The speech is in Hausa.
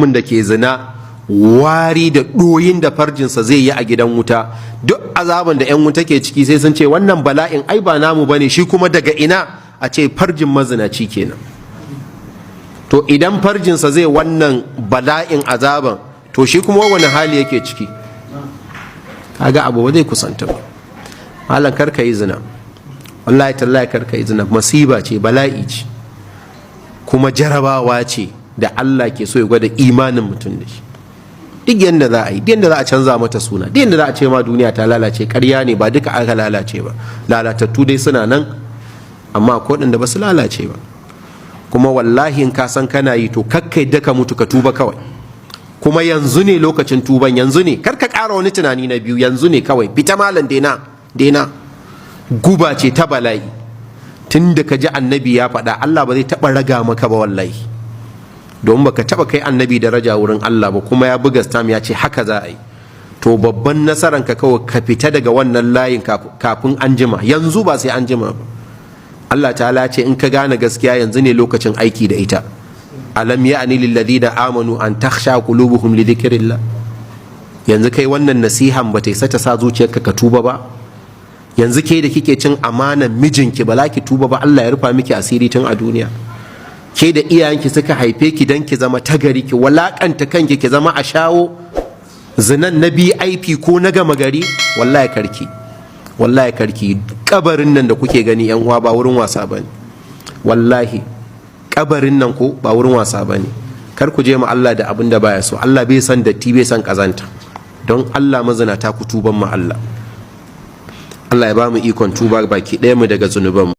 mutumin da ke zina wari da ɗoyin da farjinsa zai yi a gidan wuta, duk azaban da 'yan wuta ke ciki sai sun ce wannan bala'in ai ba namu bane, shi kuma daga ina, a ce farjin mazinaci kenan. To idan farjinsa zai wannan bala'in azaban, to shi kuma wani hali yake ciki? Kaga abu ba zai kusanta ba. Malam karka yi zina, wallahi tallahi karka yi zina, masiba ce, bala'i ce, kuma jarabawa ce da Allah ke so ya gwada imanin mutum da shi. Duk yadda za a yi, duk yadda za a canza mata suna, duk yadda za a ce ma duniya ta lalace, ƙarya ne, ba duka aka lalace ba, lalatattu dai suna nan, amma ko da ba su lalace ba. Kuma wallahi in ka san kana yi, to kakkai daka mutu ka tuba kawai. Kuma yanzu ne lokacin tuban, yanzu ne, kar ka ƙara wani tunani na biyu, yanzu ne kawai, fita malam daina. Guba ce ta bala'i. Tun da ka ji annabi ya faɗa, Allah ba zai taɓa raga maka ba wallahi. Domin baka taɓa kai annabi daraja wurin Allah ba, kuma ya buga stam ya ce haka za a yi. To babban nasaran ka kawai ka fita daga wannan layin kafin an jima, yanzu ba sai an jima ba. Allah ta'ala ce in ka gane gaskiya yanzu ne lokacin aiki da ita. Alam ya'ni lil ladina amanu an takhsha qulubuhum li dhikrillah. Yanzu kai wannan nasihan ba ta isa ta sa zuciyarka ka tuba ba. Yanzu ke da kike cin amanan mijinki ba za ki tuba ba, Allah ya rufa miki asiri tun a duniya. Ke da iyayenki suka haife ki dan ki zama tagari, ki walakanta kanki ki zama a shawo zinan na BIP ko na gama gari, wallahi karki. Kabarin nan da kuke gani yan uwa ba wurin wasa bane, wallahi kabarin nan ko ba wurin wasa bane. Kar ku je ma Allah da abin da baya so. Allah bai san datti, bai san kazanta. Don Allah mazinata ku tuban ma Allah. Allah ya ba mu ikon tuba baki ɗaya mu daga zunubanmu.